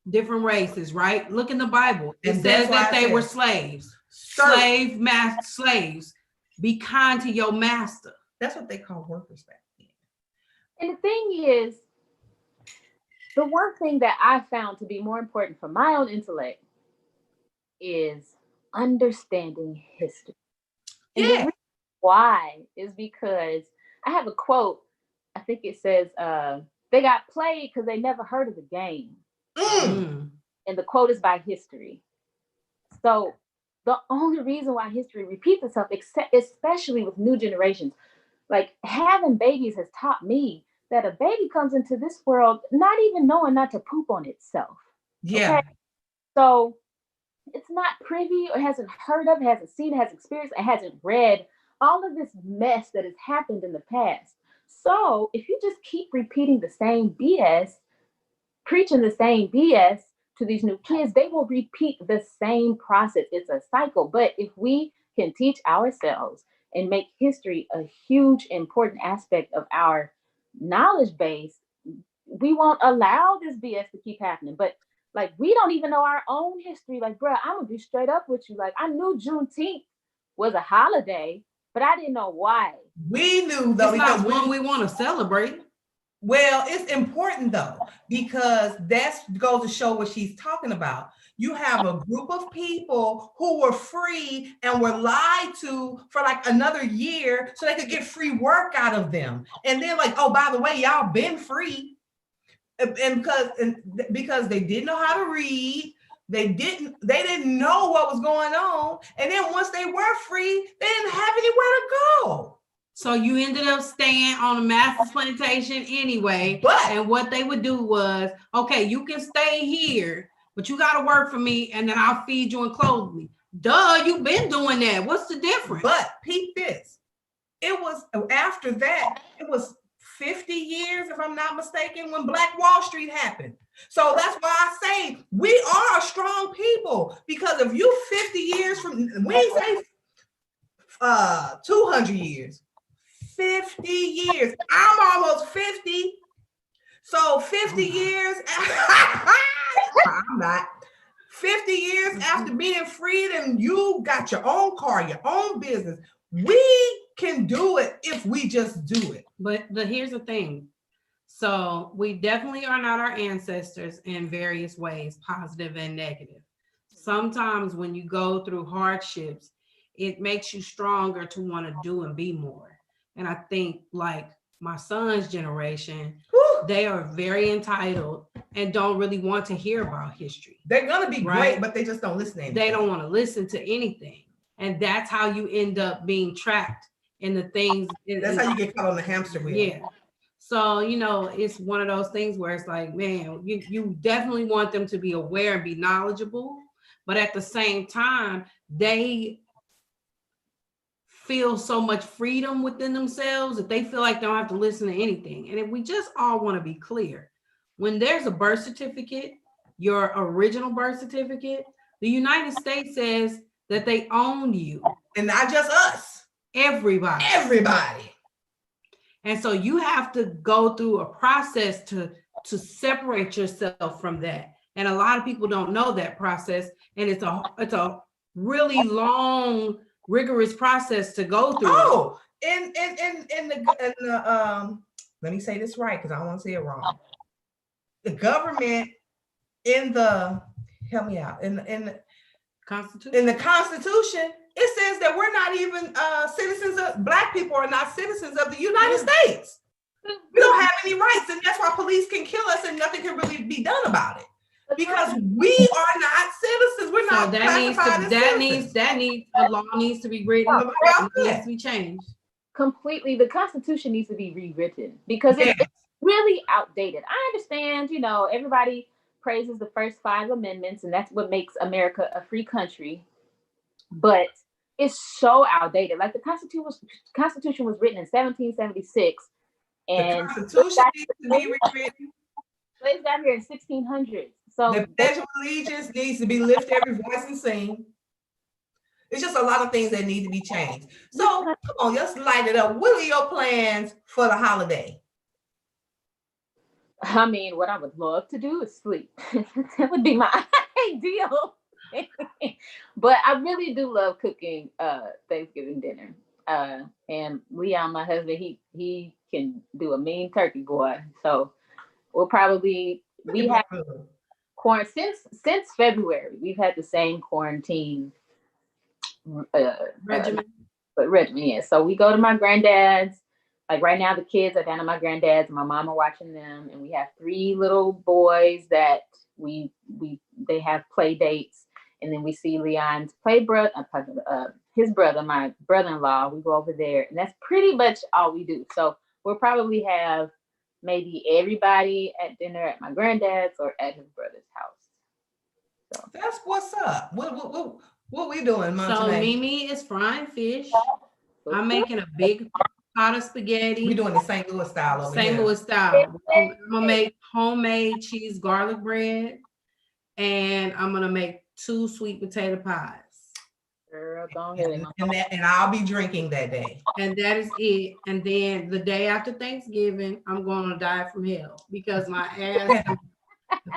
different races, right? Look in the Bible. It says that they were slaves. Slaves. Be kind to your master. That's what they call workers back then. And the thing is, the one thing that I found to be more important for my own intellect is understanding history. And the reason why is because I have a quote I think it says they got played because they never heard of the game. And the quote is by history. So the only reason why history repeats itself, especially with new generations, like having babies has taught me that a baby comes into this world not even knowing not to poop on itself. Yeah. Okay? So it's not privy or hasn't heard of, hasn't seen, hasn't experienced, and hasn't read all of this mess that has happened in the past. So if you just keep repeating the same BS, preaching the same BS to these new kids, they will repeat the same process. It's a cycle. But if we can teach ourselves and make history a huge, important aspect of our knowledge base, we won't allow this BS to keep happening. But like, we don't even know our own history. Like, bro, I'm gonna be straight up with you. Like, I knew Juneteenth was a holiday, but I didn't know why. We knew though, It's because not one we want to celebrate. well, it's important though, because that goes to show what she's talking about. You have a group of people who were free and were lied to for like another year so they could get free work out of them. And then like, oh, by the way, y'all been free. And because they didn't know how to read, they didn't know what was going on. And then once they were free, they didn't have anywhere to go. So you ended up staying on a master's plantation anyway. And what they would do was, okay, you can stay here, but you got to work for me, and then I'll feed you and clothe me. Duh, you've been doing that. What's the difference? But peep this. It was after that, it was 50 years, if I'm not mistaken, when Black Wall Street happened. So that's why I say we are a strong people, because if you 50 years from, we ain't say 200 years, 50 years. I'm almost 50. So 50 years, I'm not. 50 years after being freed and you got your own car, your own business, we can do it if we just do it. But here's the thing. So we definitely are not our ancestors in various ways, positive and negative. Sometimes when you go through hardships, it makes you stronger to want to do and be more. And I think like my son's generation, they are very entitled and don't really want to hear about history. They're going to be great, but they just don't listen to anything. They don't want to listen to anything. And that's how you end up being trapped in the things. That's how you get caught on the hamster wheel. Yeah. So, you know, it's one of those things where it's like, man, you definitely want them to be aware and be knowledgeable. But at the same time, they feel so much freedom within themselves that they feel like they don't have to listen to anything. And if we just all want to be clear, when there's a birth certificate, your original birth certificate, the United States says that they own you. And not just us. Everybody. And so you have to go through a process to separate yourself from that. And a lot of people don't know that process. And it's a really long, rigorous process to go through. Oh, in the let me say this right, because I don't want to say it wrong. The government help me out, in the Constitution, it says that we're not even citizens of, Black people are not citizens of the United States. We don't have any rights, and that's why police can kill us and nothing can really be done about it. Because we are not citizens. We're not classified as citizens. The law needs to be written. It needs to be changed. Completely. The Constitution needs to be rewritten because it's really outdated. I understand, you know, everybody praises the first 5 amendments, and that's what makes America a free country. But it's so outdated. Like the Constitution was written in 1776, and the Constitution needs to be rewritten. Slaves got here in 1600s. So the Pledge of Allegiance needs to be lifted, every voice and sing. It's just a lot of things that need to be changed. So come on, let's light it up. What are your plans for the holiday? I mean, what I would love to do is sleep. That would be my ideal. But I really do love cooking Thanksgiving dinner. And Leon, my husband, he can do a mean turkey, boy. So we'll probably have since February. We've had the same quarantine regimen. Yeah. So we go to my granddad's. like right now, the kids are down at my granddad's, and my mom are watching them, and we have 3 little boys that they have play dates, and then we see Leon's his brother, my brother-in-law. We go over there, and that's pretty much all we do. So we'll probably have maybe everybody at dinner at my granddad's or at his brother's house. So That's what's up. What we doing, Montina? So Mimi is frying fish. I'm making a big pot of spaghetti. We doing the St. Louis style over St. here. Louis style. I'm gonna make homemade cheese garlic bread, and I'm gonna make 2 sweet potato pies. girl, go ahead. And I'll be drinking that day. And that is it. And then the day after Thanksgiving, I'm gonna die from hell because my ass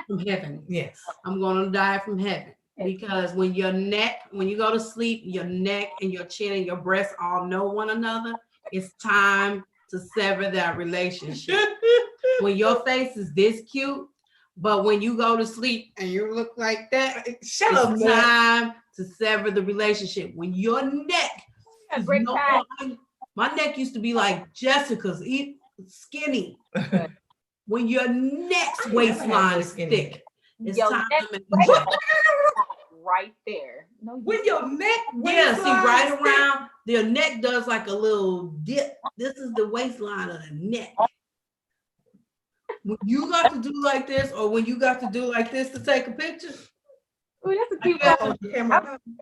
from heaven. Yes. I'm gonna die from heaven. Because when you go to sleep, your neck and your chin and your breasts all know one another, it's time to sever that relationship. When your face is this cute, but when you go to sleep and you look like that, it's time to sever the relationship. When your neck, my neck used to be like Jessica's, skinny. When your neck's waistline is thick, it's time to make right there. No, with your neck, yeah, see, right around their neck does like a little dip. This is the waistline of the neck. When you got to do like this, or when you got to do like this to take a picture, ooh, that's a cute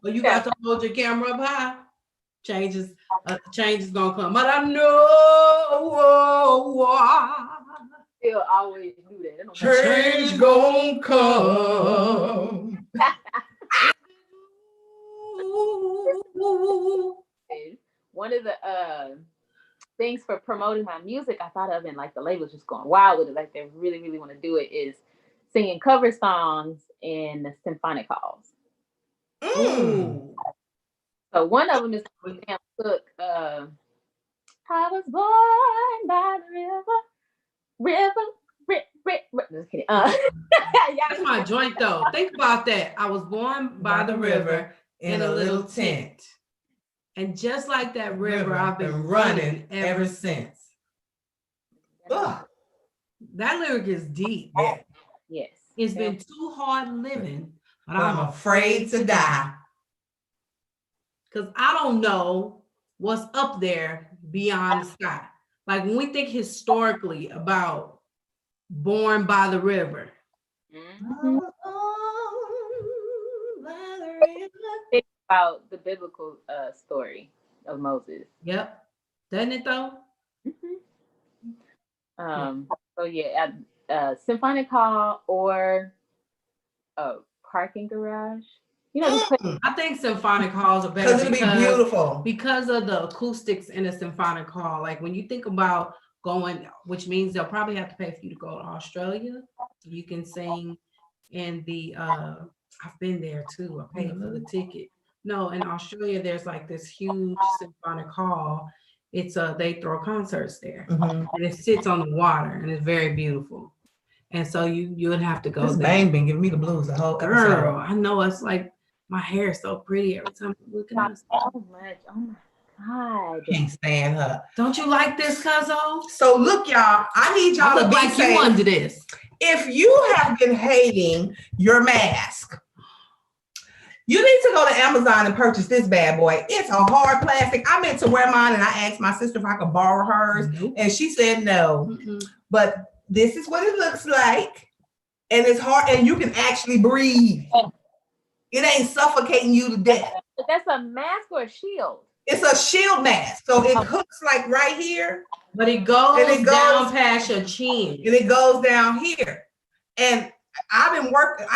or you got to hold your camera up high, change is gonna come. But I know they'll always do that. Change gonna come. One of the things for promoting my music I thought of, and like the label's just going wild with it, like they really, really want to do it, is singing cover songs in the symphonic halls. Mm. So one of them is Sam Cooke, I was born by the river. Just kidding. That's my joint though. Think about that. I was born by the river in a little tent. And just like that river, I've been running ever since. Ugh. That lyric is deep. Yeah. Yes. It's been too hard living, but I'm afraid to die. Because I don't know what's up there beyond the sky. Like when we think historically about born by the river. Mm-hmm. Think about the biblical story of Moses. Yep. Doesn't it though? Mm-hmm. So yeah, symphonic hall or a parking garage. You know, I think symphonic halls are better because it'll be beautiful because of the acoustics in a symphonic hall. Like when you think about going, which means they'll probably have to pay for you to go to Australia. You can sing in the I've been there too. I paid for the ticket. No, in Australia, there's like this huge symphonic hall. It's they throw concerts there, and it sits on the water, and it's very beautiful. And so you would have to go. This bang been giving me the blues the whole girl. episode. I know, it's like my hair is so pretty every time I look at it. So much. Oh my God. Can't stand her. Don't you like this, Cuzzo? So look, y'all, I need y'all to be like safe. You under this. If you have been hating your mask, you need to go to Amazon and purchase this bad boy. It's a hard plastic. I meant to wear mine, and I asked my sister if I could borrow hers, and she said no. But this is what it looks like, and it's hard, and you can actually breathe. It ain't suffocating you to death. But that's a mask or a shield? It's a shield mask, so it hooks like right here, but it goes down past your chin, and it goes down here. And I've been working.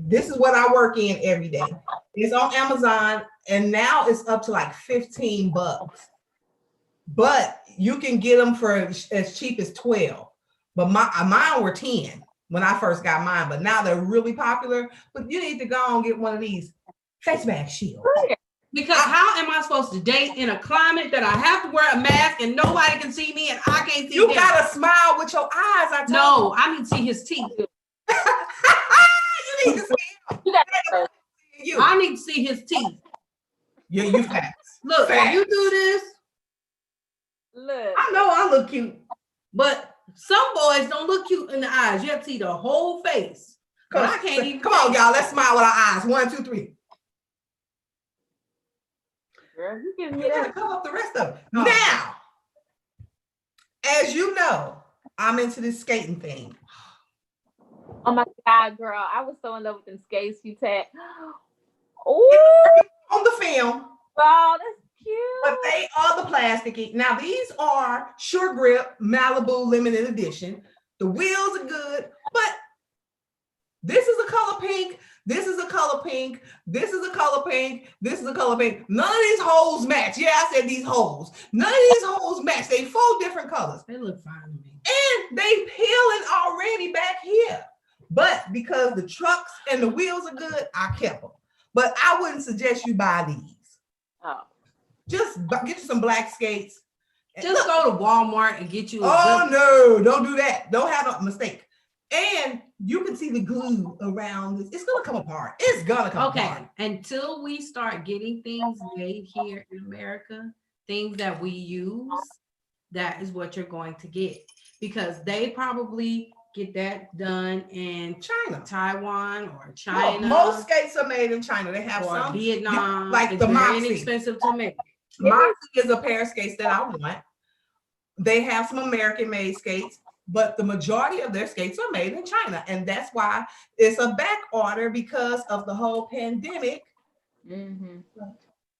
This is what I work in every day. It's on Amazon, and now it's up to like $15. But you can get them for as cheap as 12. But mine were 10 when I first got mine. But now they're really popular. But you need to go and get one of these face mask shields. Because how am I supposed to date in a climate that I have to wear a mask and nobody can see me and I can't see you them? Gotta smile with your eyes. I need to see his teeth. You need to see him. I need to see his teeth. You fast. Look, fast. If you do this, Look. I know I look cute, but some boys don't look cute in the eyes. You have to see the whole face. But I can't even. Come on, y'all. Let's smile with our eyes. 1, 2, 3. Girl, you give me You gotta that. cover up the rest of it. Oh. Now, as you know, I'm into this skating thing. Oh my God, girl. I was so in love with them skates you tagged. Oh, On the film, wow, that's cute. but they are the plastic. Now, these are Sure Grip Malibu Limited Edition. The wheels are good, but this is a color pink. This is a color pink. This is a color pink. This is a color pink. None of these holes match. Yeah, I said these holes. None of these holes match. They 4 different colors. They look fine to me. And they peeling already back here. But because the trucks and the wheels are good, I kept them. But I wouldn't suggest you buy these. Oh. Just get you some black skates. Just go to Walmart and get you a Oh good. no, don't do that. Don't have a mistake. And you can see the glue around this. It's gonna come apart. It's gonna come apart. Okay, until we start getting things made here in America, things that we use, that is what you're going to get. Because they probably get that done in China. Taiwan or No, China. most skates are made in China. They have or some. Vietnam. like it's the very Moxie. inexpensive to make. Moxie is a pair of skates that I want. They have some American-made skates, but the majority of their skates are made in China. And that's why it's a back order because of the whole pandemic. Mm-hmm.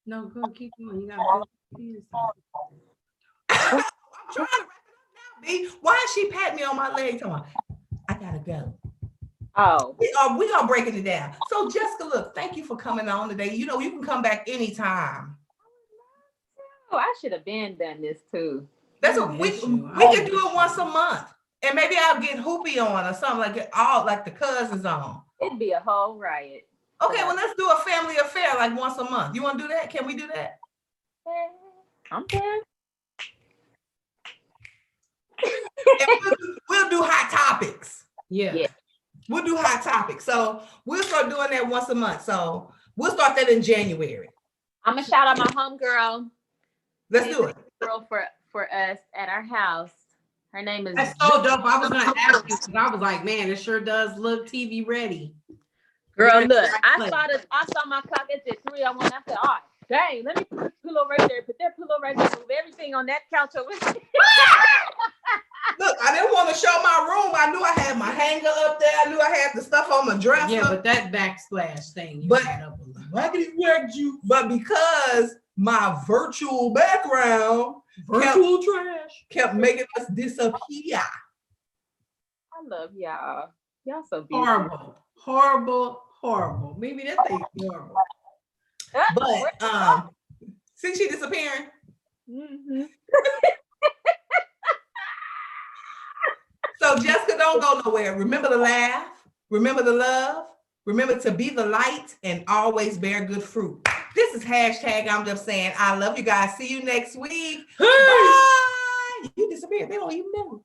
No, go keep going. You gotta I'm trying to wrap it up now, B. Why is she patting me on my leg? Come on. I gotta go. Oh. We are breaking it down. So Jessica, look, thank you for coming on today. You know, you can come back anytime. Oh, I should have been done this too. That's what we can do it once a month. And maybe I'll get Hoopy on or something like it, all like the cousins on. It'd be a whole riot. Okay, well, let's do a family affair like once a month. You want to do that? Can we do that? I'm there. And we'll do hot topics. Yeah. We'll do hot topics. So we'll start doing that once a month. So we'll start that in January. I'm gonna shout out my homegirl. Let's do it. Girl for us at our house. Her name is. That's so dope. I was gonna ask you because I was like, man, it sure does look TV ready. Girl, look, I saw my clock at 3:01. I said, all right, dang, let me put this pillow right there, put that pillow right there, move everything on that couch over there. Look, I didn't want to show my room. I knew I had my hanger up there. I knew I had the stuff on my dresser. Yeah, but that backsplash thing, But- had up a lot. But because my virtual background Virtual trash kept making us disappear. I love y'all. Y'all so beautiful. horrible. Maybe that thing's horrible. But see she disappearing. Mm-hmm. So Jessica, don't go nowhere. Remember to laugh. Remember to love. Remember to be the light and always bear good fruit. This is hashtag I'm just saying I love you guys. See you next week. Bye. You disappeared. They don't even know.